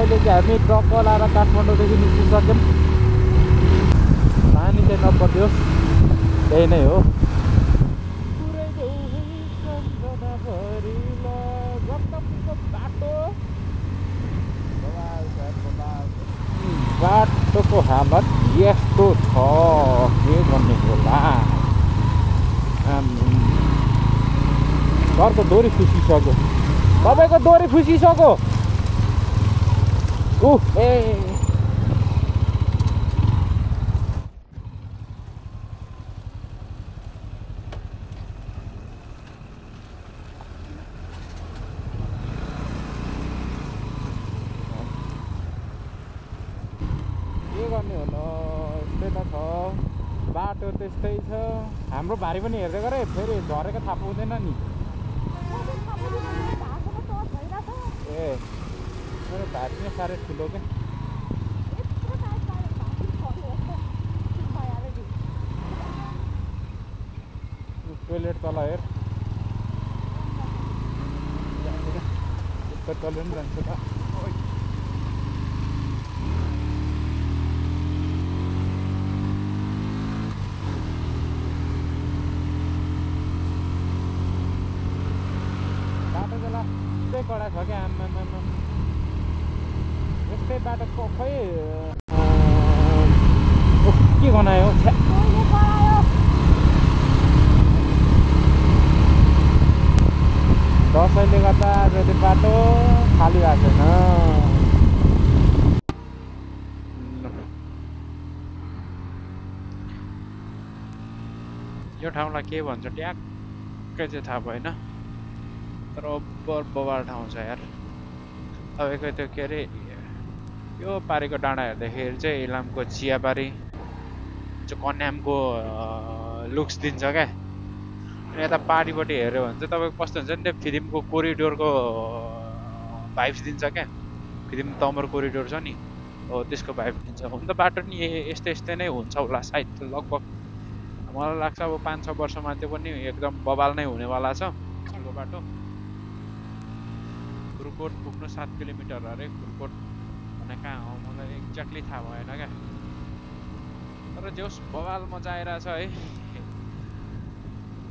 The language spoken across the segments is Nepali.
अहिले चाहिँ हामी ट्रक चलाएर काठमाडौँदेखि निस्किसक्यौँ। पानी चाहिँ नपरियोस्, त्यही नै हो। बाटोको हालत यस्तो छ, के भन्ने होला। घरको दोरी फुसिसक्यो, तपाईँको दोरी फुसिसक्यो। ए के गर्ने हो न, यस्तै त छ बाटो, त्यस्तै छ। हाम्रो भारी पनि हेर्दै गरे, फेरि झरेको थाहा पाउँदैन नि। ए मेरो भारी नै साह्रै ठुलो क्या। टोइलेट तल हेर, टोइलेट पनि जान्छ त। बाटो बेला यस्तै कडा छ क्या, आम्मा यस्तै बाटो खै के बनायो। दसैँले गर्दा आज बाटो खाली भएको छैन। यो ठाउँलाई के भन्छ ट्याक्कै चाहिँ थाहा भएन, तर ओभर बबाल ठाउँ छ यार। तपाईँको त्यो के अरे यो पारिको डाँडा हेर्दाखेरि चाहिँ इलामको चियाबारी जो कन्यामको लुक्स दिन्छ क्या। अनि यता पारिपट्टि हेऱ्यो भने चाहिँ तपाईँको कस्तो हुन्छ नि, त्यो फिल्मको कोरिडोरको भाइब्स दिन्छ क्या। फिल्म तमर कोरिडोर छ नि, हो त्यसको भाइब दिन्छ। हुन त बाटो नि यस्तै नै हुन्छ होला सायद, लगभग मलाई लाग्छ अब 5-6 वर्षमा त्यो पनि एकदम बबाल नै हुनेवाला छ स्कुलको बाटो। खुरकोट पुग्नु 7 किलोमिटर अरे। खुरकोट भने कहाँ हो मलाई एक्ज्याक्टली थाहा भएन क्या, तर जे होस् बबाल मजा आइरहेछ है।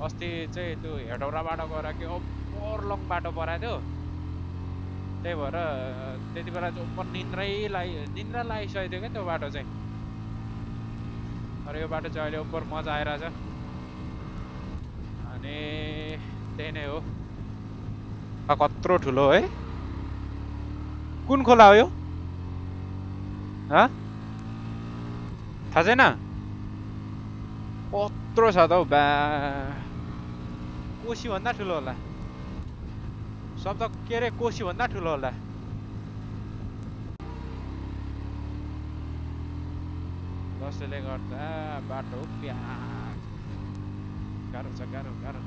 अस्ति चाहिँ त्यो हेटौराबाट गएर के ओभर लङ बाटो पराएको थियो, त्यही भएर त्यति बेला चाहिँ ओभर निन्द्रा लागिसकेको थियो क्या त्यो बाटो चाहिँ। तर यो बाटो चाहिँ अहिले ओभर मजा आइरहेछ। अनि त्यही नै हो। कत्रो ठुलो है, कुन खोला हो यो? थाहा छैन, कत्रो छ त हौ बा। कोशी भन्दा ठुलो होला शब्द, के अरे कोशी भन्दा ठुलो होला। त्यसले गर्दा बाटो प्याक गाह्रो छ, गाह्रो।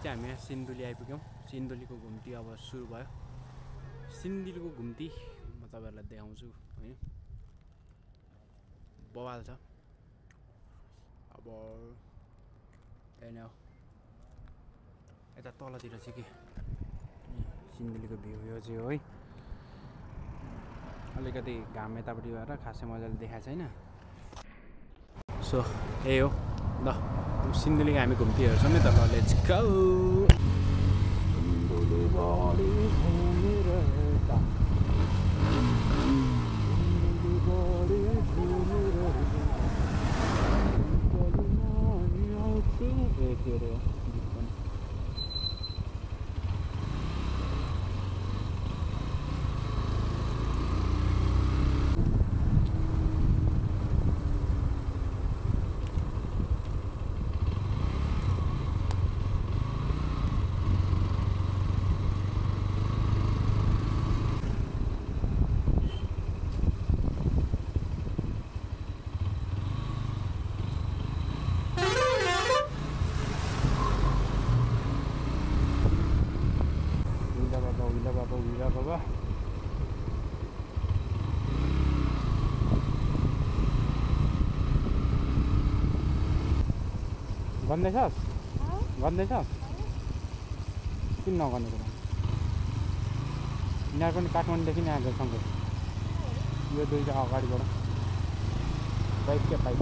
चाहिँ हामी सिन्धुली आइपुग्यौँ। सिन्धुलीको घुम्ती अब सुरु भयो। सिन्धुलीको घुम्ती म तपाईँहरूलाई देखाउँछु है, बवाल छ। अब होइन यता तलतिर चाहिँ के सिन्धुलीको भ्यू यो चाहिँ हो है। अलिकति घाम यतापट्टि भएर खासै मजाले देखाएको छैन। सो यही हो ल, सिन्धुलीको हामी घुम्ती हेर्छौँ नि त। ल लेट्स गो। बाबा भन्दैछस् किन नगर्ने कुरा? यिनीहरू पनि काठमाडौँदेखि नै आएको सँगै। यो दुईवटा अगाडिबाट बाइक क्या बाइक।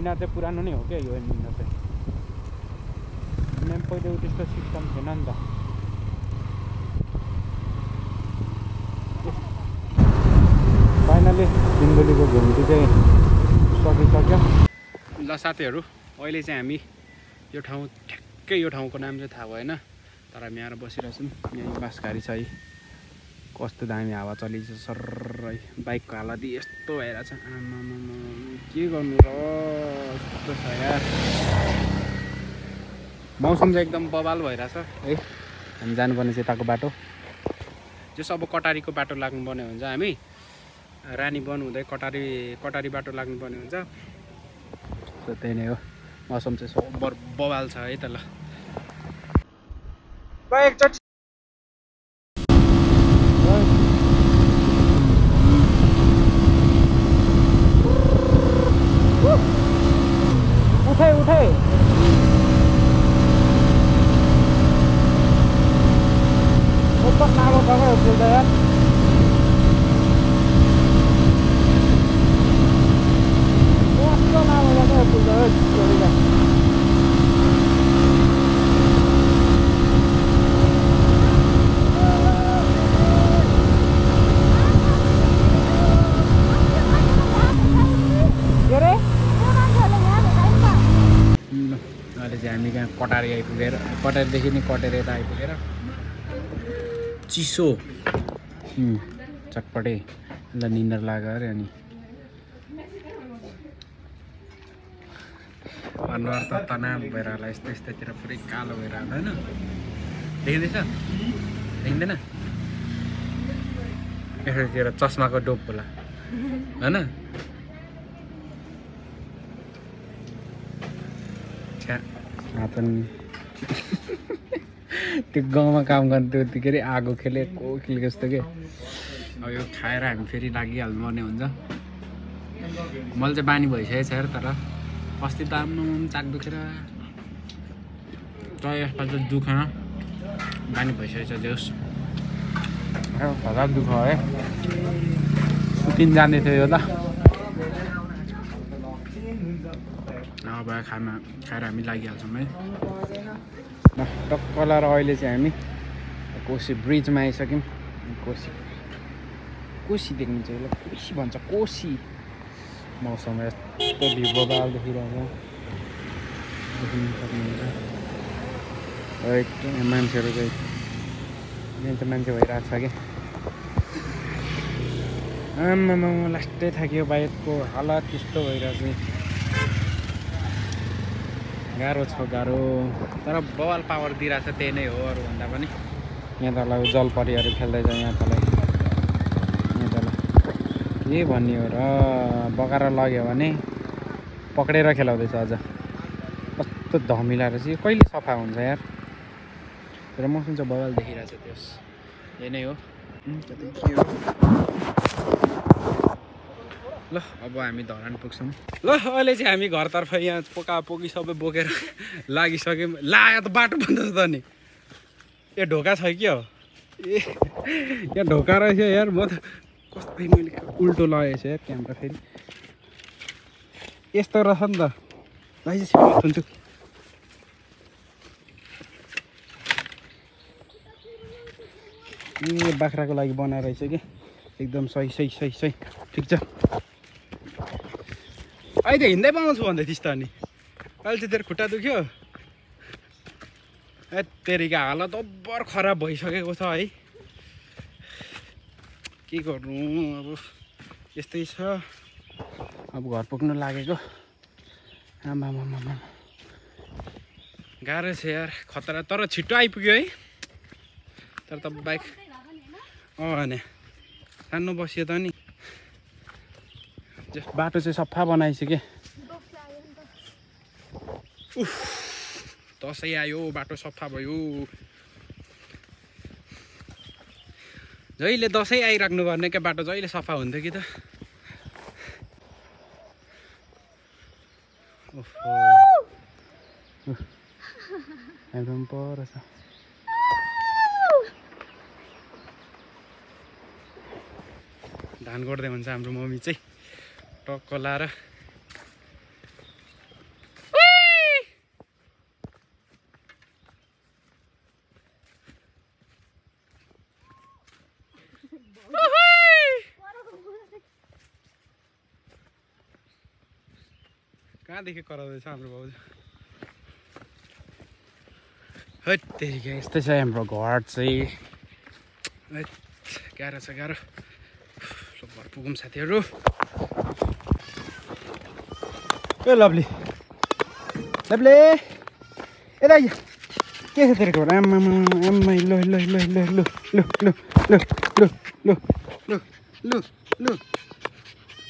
यिनीहरू चाहिँ पुरानो नै हो क्या यो यिनीहरू चाहिँ। यिनीहरू पहिले त्यस्तो सिस्टम थिएन नि त। फाइनली सिन्धुलीको घुम्ती चाहिँ सकिसक्यो। ल साथीहरू, अहिले चाहिँ हामी यो ठाउँ ठ्याक्कै यो ठाउँको नाम चाहिँ थाहा भएन, तर हामी आएर बसिरहेछौँ। यहाँ बाँसघारी छ है, कस्तो दामी हावा चलिन्छ सर्रै। बाइकको हालत यस्तो भइरहेछ, आमामा के गर्नु र यस्तो छ यार। मौसम चाहिँ एकदम बवाल भइरहेछ है। हामी जानुपर्ने चाहिँ यताको बाटो जस अब कटारीको बाटो लाग्नुपर्ने हुन्छ। हामी रानीवन हुँदै कटारी बाटो लाग्नुपर्ने हुन्छ। सो त्यही नै हो, मौसम चाहिँ सोबर बवाल छ है त। ल एकचोटि उठे ऊपर नाम पकड़ बोलता यार। नाम हो जाता है बोलता है। अहिले चाहिँ हामी कहाँ कटारी आइपुगेर, कटारीदेखि नि कटेर यता आइपुगेर चिसो चटपटे ल निन्द्रा लाग्यो अरे। अनि अनुहार त तनाव भएर होला, यस्तो यस्तोतिर पुरै कालो भएर होला होइन। देखिँदैछ देखिँदैन? यतातिर चस्माको डोप होला होइन। त्यो गाउँमा काम गर्ने त्यो के अरे आगो खेलेको जस्तो के। अब यो खाएर हामी फेरि लागिहाल्नु पर्ने हुन्छ। मैले चाहिँ बानी भइसकेको छ यार, तर अस्ति त आफ्नो चाक दुखेर त यसपालि त दुखेन, बानी भइसकेको छ। जोस् हजार दुःख है। सुकिन जाँदै थियो यो त। अब खाएर हामी लागिहाल्छौँ है। टक्क लाएर अहिले चाहिँ हामी कोसी ब्रिजमा आइसक्यौँ। कोसी देख्नु चाहिँ कोसी भन्छ, कोसी मौसम यस्तो भिभो बाल देखिरहेको देख्न सक्नुहुन्छ। एकदम मान्छेहरू चाहिँ यहाँ त मान्छे भइरहेको छ कि आम्मामा लास्टै थाक्यो। बाइकको हालत त्यस्तो भइरहेको छ। गाह्रो छ गाह्रो, तर बवाल पावर दिइरहेको छ। त्यही नै हो, अरू भन्दा पनि। यहाँ तल जल परिहरू खेल्दैछ। यहाँ तल के भन्ने हो र, बगाएर लग्यो भने पक्रेर खेलाउँदैछ अझ। कस्तो धमिला रहेछ यो, कहिले सफा हुन्छ यार। तर मौसम चाहिँ बवाल देखिरहेको छ। त्यस यही नै हो। ल अब हामी धरान पुग्छौँ। ल अहिले चाहिँ हामी घरतर्फ यहाँ पोकापोकी सबै बोकेर लागिसक्यौँ। ला त बाटो बन्द छ त नि। यो ढोका छ कि हो? ए यहाँ ढोका रहेछ यार। म त कस्तो मैले उल्टो लगाएको छु यार क्यामेरा। फेरि यस्तो रहेछ नि त। भाइ चाहिँ हुन्छु। ए बाख्राको लागि बनाएर रहेछ कि एकदम सही सही सही सही ठिक छ। अहिले हिँड्दै बनाउँछु भन्दै थिइस् त अनि। अहिले चाहिँ तेरो खुट्टा दुख्यो। ए तेरिका हालत अब्बर खराब भइसकेको छ है। के गर्नु अब, यस्तै छ। अब घर पुग्नु लागेको। आमामामा गाह्रो छ यार, खतरा। तर छिट्टो आइपुग्यो है। तर त बाइक नि सानो बसियो त नि। बाटो चाहिँ सफा बनाइसक्यो के। उफ दसैँ आयो, बाटो सफा भयो। जहिले दसैँ आइराख्नु पर्ने क्या, बाटो जहिले सफा हुन्थ्यो कि त। एकदम पर छ। धान गोड्दै हुन्छ हाम्रो मम्मी चाहिँ टक्क लाएर। कहाँदेखि कराउँदैछ हाम्रो बाबु। है तेरिका यस्तै छ हाम्रो घर चाहिँ। गाह्रो छ गाह्रो। घर पुगौँ साथीहरू। ए लभली लभली यता आइज। के छ तेरो घर? आम्मा आम्मा ल ल ल ल ल ल ल ल ल ल ल ल ल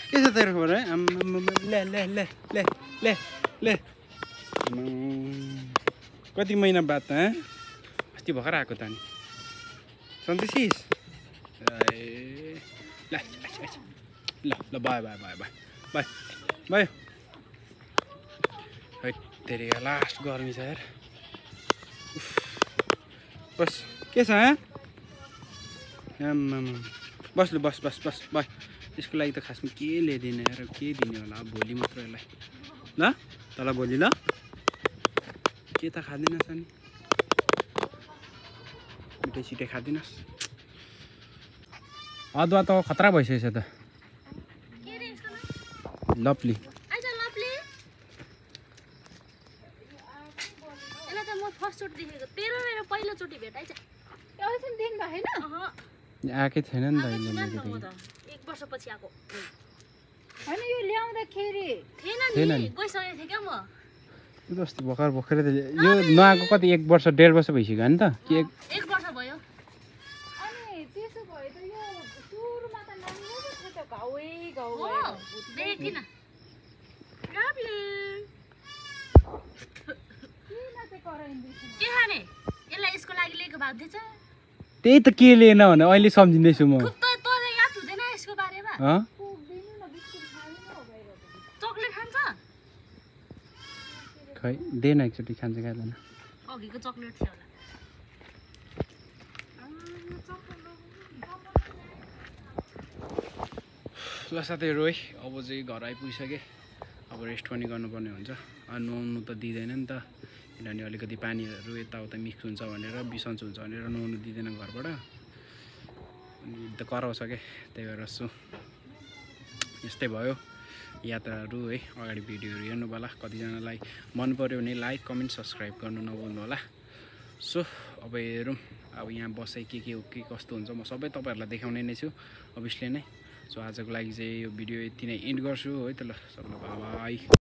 के छ तेरो घर है? आम्मा ले ले ले ले ले ले कति महिना बाद त अस्ति भर्खर आएको त नि। सन्चै छिस्? ए ल ल ल by by by by by by. है तेरिका लास्ट गर्मी छ यार। बस के छ आम्मा बस लु बस बस बस बस। यसको लागि त खासमा के ल्याइदिने यार, के दिने होला भोलि मात्र यसलाई। ल तल भोलि ल के त खाँदिनस् अनि, मिठाई सिटाई खाँदिनस्। अदुवा त खतरा भइसकेछ त। लभली आएकै थिएन नि त अहिले। 1 वर्षपछि आएको हैन यो ल्याउँदाखेरि थिएन नि, गइसकेको थिएँ क्या म। यो त अस्ति भर्खर भर्खरै त यो नआएको कति 1 वर्ष 1.5 वर्ष भइसक्यो नि त। के 1 वर्ष भयो। अनि त्यसो भए त यो सुरुमा त नाङ्गो छ त घाउै घाउ हो देख्दिन। लभली किन चाहिँ कराइन्दैछ? के खाने? यसलाई यसको लागि लिएको भाग दिन्छ। त्यही त के लिएन भने अहिले सम्झिँदैछु म। तँलाई याद हुँदैन यसको बारेमा? दिनु न बिस्कुट खानु हो गएर चक्लेट खान्छ? खै देन एकचोटि खान्छ खाँदैन। अघिको चक्लेट थियो होला। ल साथीहरू है अब चाहिँ घर आइपुगिसकेँ। अब रेस्ट पनि गर्नुपर्ने हुन्छ। नुहाउनु त दिँदैन नि त, किनभने अलिकति पानीहरू यताउता मिक्स हुन्छ भनेर, बिसन्चो हुन्छ भनेर नुहाउनु दिँदैन घरबाट। अनि त कराउँछ क्या, त्यही भएर यस्तै भयो। यात्राहरू है अगाडि भिडियोहरू हेर्नु होला। कतिजनालाई मन पर्यो भने लाइक कमेन्ट सब्सक्राइब गर्नु नभुल्नु होला। सो अब हेरौँ अब यहाँ बसाइ के हो के कस्तो हुन्छ म सबै तपाईँहरूलाई देखाउने नै छु अभियसली नै। सो आजको लागि चाहिँ यो भिडियो यति नै एन्ड गर्छु है त ल सबैलाई बाइ बाइ।